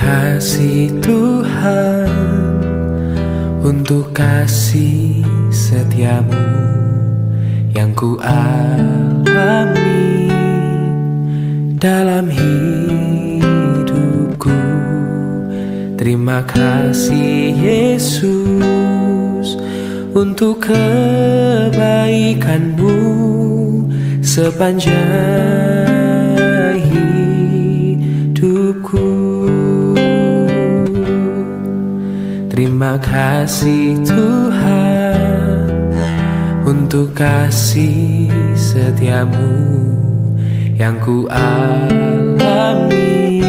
kasih Tuhan untuk kasih setiamu yang ku alami dalam hidupku. Terima kasih Yesus untuk kebaikanmu sepanjang hidupku. Terima kasih Tuhan untuk kasih setiamu yang ku alami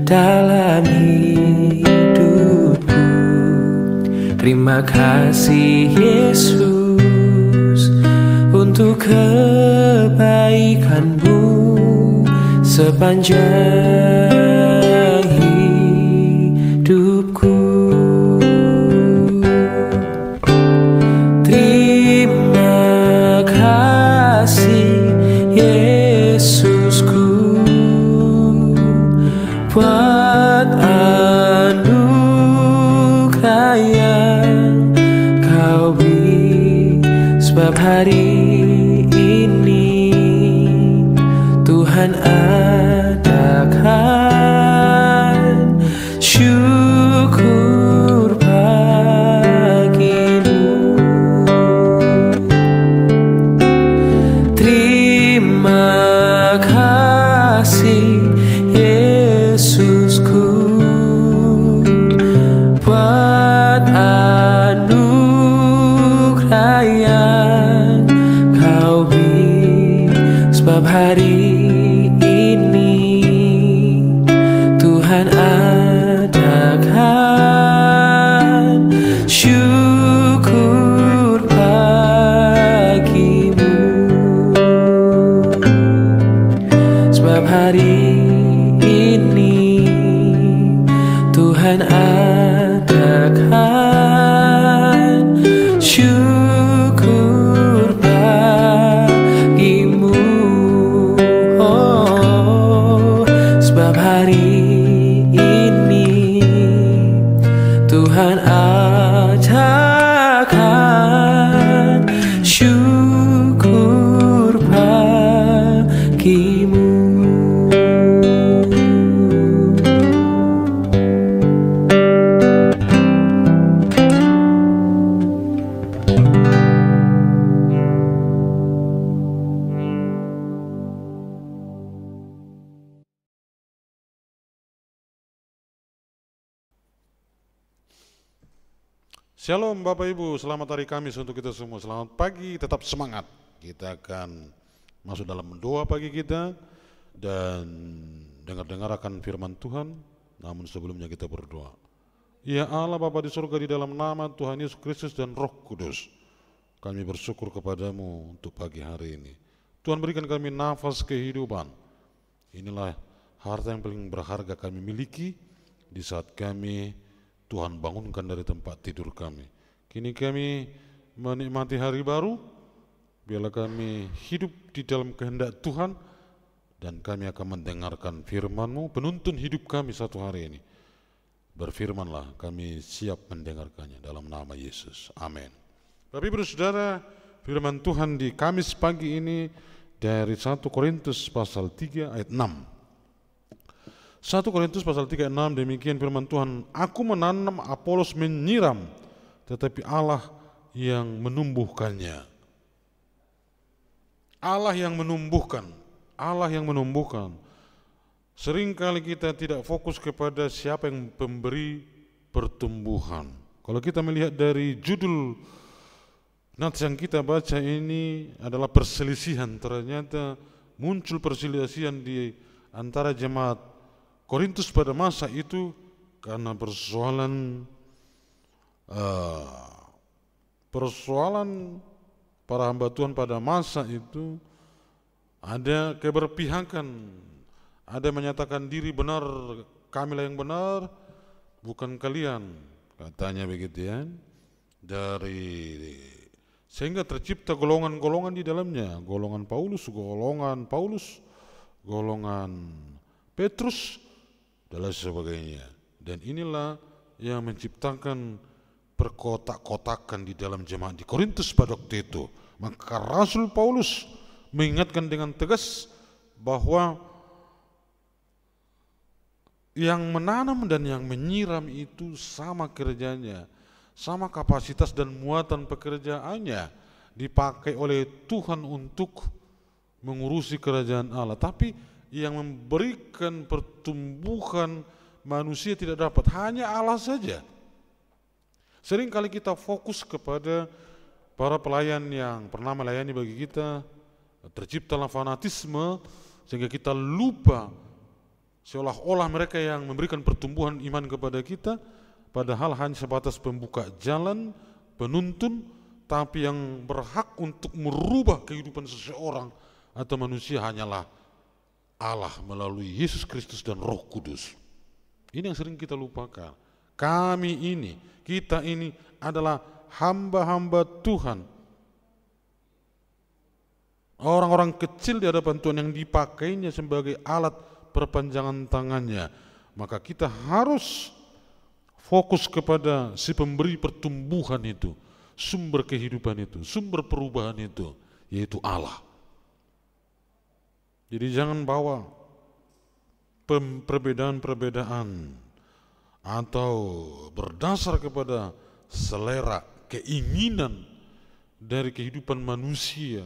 dalam hidupku. Terima kasih Yesus untuk kebaikanmu sepanjang hidupku. Terima kasih Yesusku buat anugerah yang kau beri, sebab hari ini Tuhan adakan syukur bagimu. Terima kasih Yesusku buat anugerah yang kau beri, sebab hari ini Tuhan adakan syukur bagimu. Sebab hari ini Tuhan adakan syukur bagimu. Oh, sebab hari ini Tuhan adakan syukur bagimu. Shalom Bapak Ibu, selamat hari Kamis untuk kita semua. Selamat pagi, tetap semangat. Kita akan masuk dalam doa pagi kita dan dengar-dengar akan firman Tuhan. Namun sebelumnya kita berdoa. Ya Allah Bapa di surga, di dalam nama Tuhan Yesus Kristus dan Roh Kudus, kami bersyukur kepadamu untuk pagi hari ini. Tuhan berikan kami nafas kehidupan. Inilah harta yang paling berharga kami miliki di saat kami Tuhan bangunkan dari tempat tidur kami. Kini kami menikmati hari baru. Biarlah kami hidup di dalam kehendak Tuhan dan kami akan mendengarkan firman-Mu, penuntun hidup kami satu hari ini. Berfirmanlah, kami siap mendengarkannya dalam nama Yesus. Amin. Bapak Ibu Saudara, firman Tuhan di Kamis pagi ini dari 1 Korintus pasal 3 ayat 6. 1 Korintus pasal 3 ayat 6, demikian firman Tuhan, aku menanam, Apolos menyiram, tetapi Allah yang menumbuhkannya. Allah yang menumbuhkan, Allah yang menumbuhkan. Seringkali kita tidak fokus kepada siapa yang memberi pertumbuhan. Kalau kita melihat dari judul nats yang kita baca ini adalah perselisihan, ternyata muncul perselisihan di antara jemaat Korintus pada masa itu karena persoalan para hamba Tuhan pada masa itu ada keberpihakan, ada menyatakan diri benar, kamilah yang benar, bukan kalian, katanya begitu ya. Sehingga tercipta golongan-golongan di dalamnya, golongan Paulus, golongan Petrus, dan lain sebagainya. Dan inilah yang menciptakan perkotak-kotakan di dalam jemaat di Korintus pada waktu itu. Maka Rasul Paulus mengingatkan dengan tegas bahwa yang menanam dan yang menyiram itu sama kerjanya, sama kapasitas dan muatan pekerjaannya, dipakai oleh Tuhan untuk mengurusi kerajaan Allah. Tapi yang memberikan pertumbuhan manusia tidak dapat, hanya Allah saja. Sering kali kita fokus kepada para pelayan yang pernah melayani bagi kita, terciptalah fanatisme sehingga kita lupa seolah-olah mereka yang memberikan pertumbuhan iman kepada kita, padahal hanya sebatas pembuka jalan, penuntun, tapi yang berhak untuk merubah kehidupan seseorang atau manusia hanyalah Allah melalui Yesus Kristus dan Roh Kudus. Ini yang sering kita lupakan. Kita ini adalah hamba-hamba Tuhan. Orang-orang kecil di hadapan Tuhan yang dipakainya sebagai alat perpanjangan tangannya. Maka kita harus fokus kepada si pemberi pertumbuhan itu, sumber kehidupan itu, sumber perubahan itu, yaitu Allah. Jadi jangan bawa perbedaan-perbedaan atau berdasar kepada selera, keinginan dari kehidupan manusia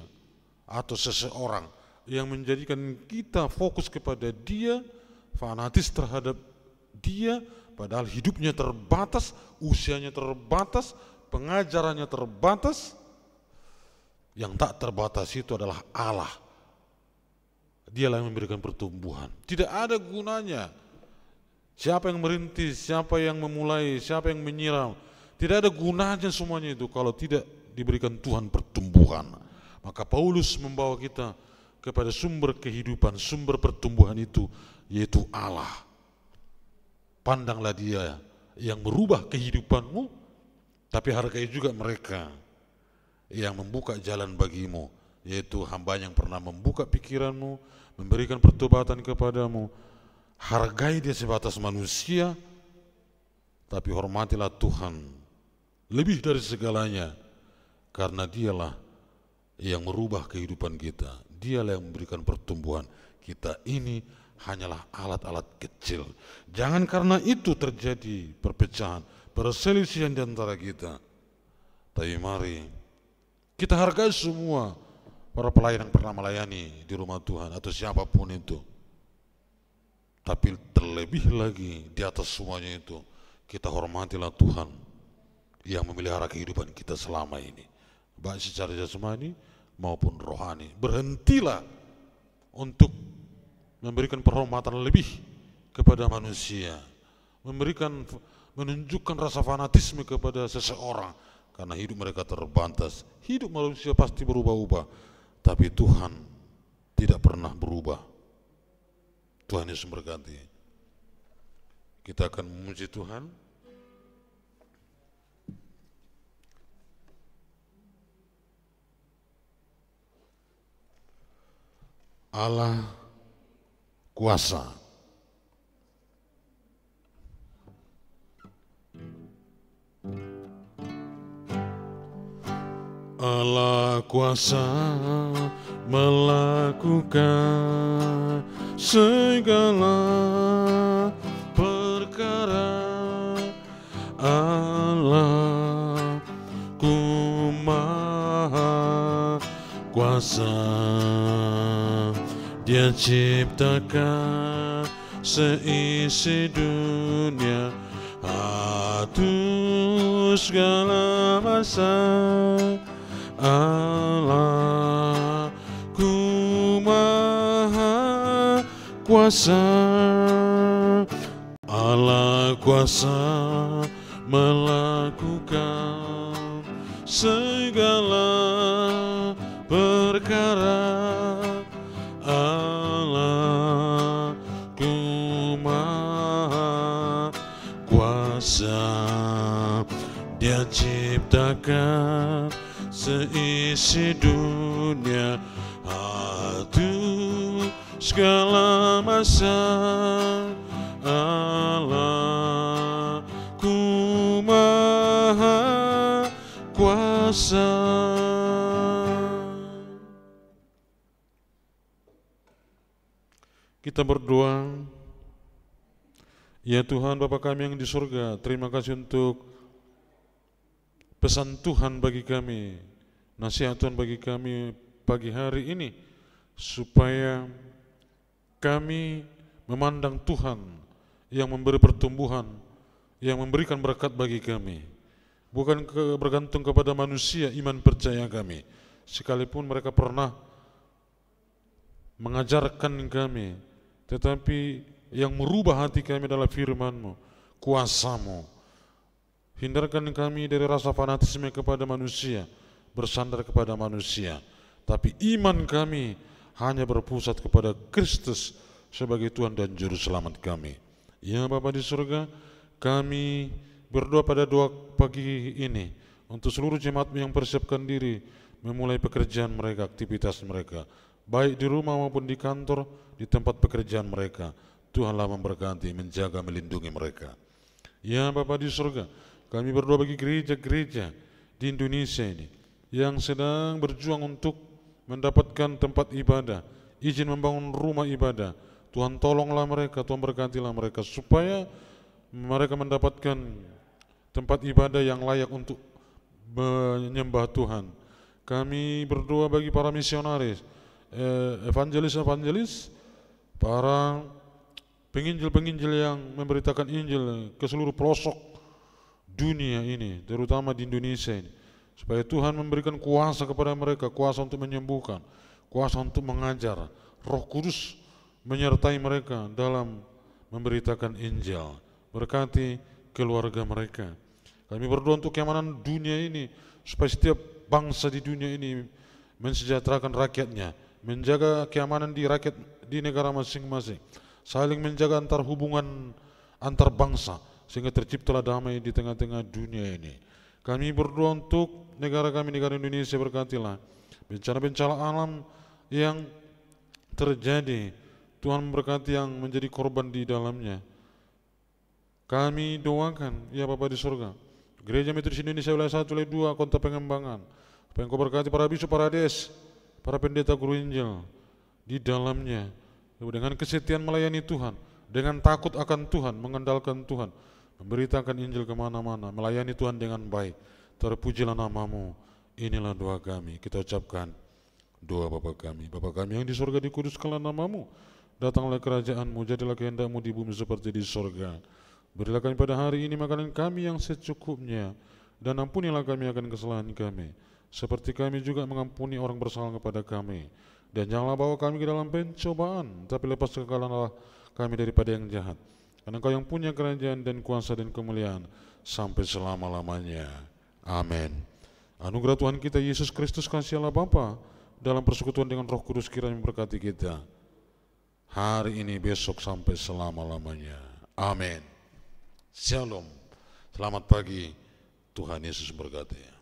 atau seseorang yang menjadikan kita fokus kepada dia, fanatis terhadap dia, padahal hidupnya terbatas, usianya terbatas, pengajarannya terbatas. Yang tak terbatas itu adalah Allah. Dialah yang memberikan pertumbuhan. Tidak ada gunanya siapa yang merintis, siapa yang memulai, siapa yang menyiram. Tidak ada gunanya semuanya itu kalau tidak diberikan Tuhan pertumbuhan. Maka Paulus membawa kita kepada sumber kehidupan, sumber pertumbuhan itu, yaitu Allah. Pandanglah dia yang merubah kehidupanmu, tapi hargai juga mereka yang membuka jalan bagimu, yaitu hamba yang pernah membuka pikiranmu, memberikan pertobatan kepadamu. Hargai dia sebatas manusia, tapi hormatilah Tuhan lebih dari segalanya, karena dialah yang merubah kehidupan kita. Dialah yang memberikan pertumbuhan. Kita ini hanyalah alat-alat kecil. Jangan karena itu terjadi perpecahan, perselisihan di antara kita. Tapi mari kita hargai semua para pelayan yang pernah melayani di rumah Tuhan atau siapapun itu. Tapi terlebih lagi di atas semuanya itu, kita hormatilah Tuhan yang memelihara kehidupan kita selama ini, baik secara jasmani maupun rohani. Berhentilah untuk memberikan penghormatan lebih kepada manusia, menunjukkan rasa fanatisme kepada seseorang, karena hidup mereka terbatas. Hidup manusia pasti berubah-ubah, tapi Tuhan tidak pernah berubah. Tuhan Yesus memberkati. Kita akan memuji Tuhan. Allah kuasa. Allah kuasa melakukan segala perkara. Allah ku maha kuasa. Dia ciptakan seisi dunia, atur segala masa. Allah ku maha kuasa. Allah kuasa melakukan segala perkara. Allah ku maha kuasa. Dia ciptakan seisi dunia, atur segala masa. Allahku Maha Kuasa. Kita berdoa. Ya Tuhan Bapa kami yang di surga, terima kasih untuk pesan Tuhan bagi kami, nasihat Tuhan bagi kami pagi hari ini, supaya kami memandang Tuhan yang memberi pertumbuhan, yang memberikan berkat bagi kami, bukan bergantung kepada manusia iman percaya kami, sekalipun mereka pernah mengajarkan kami, tetapi yang merubah hati kami adalah firman-Mu, kuasa-Mu. Hindarkan kami dari rasa fanatisme kepada manusia, bersandar kepada manusia, tapi iman kami hanya berpusat kepada Kristus sebagai Tuhan dan Juru Selamat kami. Ya Bapa di surga, kami berdoa pada doa pagi ini untuk seluruh jemaat yang persiapkan diri memulai pekerjaan mereka, aktivitas mereka, baik di rumah maupun di kantor, di tempat pekerjaan mereka. Tuhanlah memberkati, menjaga, melindungi mereka. Ya Bapa di surga, kami berdoa bagi gereja-gereja di Indonesia ini yang sedang berjuang untuk mendapatkan tempat ibadah, izin membangun rumah ibadah. Tuhan tolonglah mereka, Tuhan berkatilah mereka supaya mereka mendapatkan tempat ibadah yang layak untuk menyembah Tuhan. Kami berdoa bagi para misionaris, evangelis-evangelis, para penginjil-penginjil yang memberitakan Injil ke seluruh pelosok dunia ini, terutama di Indonesia ini, supaya Tuhan memberikan kuasa kepada mereka, kuasa untuk menyembuhkan, kuasa untuk mengajar. Roh Kudus menyertai mereka dalam memberitakan Injil. Berkati keluarga mereka. Kami berdoa untuk keamanan dunia ini, supaya setiap bangsa di dunia ini mensejahterakan rakyatnya, menjaga keamanan di rakyat di negara masing-masing, saling menjaga antar hubungan antar bangsa, sehingga terciptalah damai di tengah-tengah dunia ini. Kami berdoa untuk negara kami, negara Indonesia, berkatilah bencana-bencana alam yang terjadi, Tuhan memberkati yang menjadi korban di dalamnya. Kami doakan, ya Bapa di surga, Gereja Metodis Indonesia wilayah 1, wilayah 2, Kota Pengembangan, supaya Engkau berkati para bisu, para des, para pendeta guru Injil di dalamnya, dengan kesetiaan melayani Tuhan, dengan takut akan Tuhan, mengandalkan Tuhan, memberitakan Injil kemana-mana, melayani Tuhan dengan baik. Terpujilah nama-Mu. Inilah doa kami. Kita ucapkan doa Bapa kami. Bapa kami yang di surga, dikuduskanlah nama-Mu. Datanglah kerajaan-Mu, jadilah kehendak-Mu di bumi seperti di surga. Berilah kami pada hari ini makanan kami yang secukupnya, dan ampunilah kami akan kesalahan kami, seperti kami juga mengampuni orang bersalah kepada kami. Dan janganlah bawa kami ke dalam pencobaan, tapi lepas kekalahanlah kami daripada yang jahat. Karena Engkau yang punya kerajaan dan kuasa dan kemuliaan sampai selama-lamanya. Amin. Anugerah Tuhan kita Yesus Kristus, kasih Allah Bapa dalam persekutuan dengan Roh Kudus kiranya memberkati kita hari ini, besok, sampai selama-lamanya. Amin. Shalom. Selamat pagi. Tuhan Yesus berkati.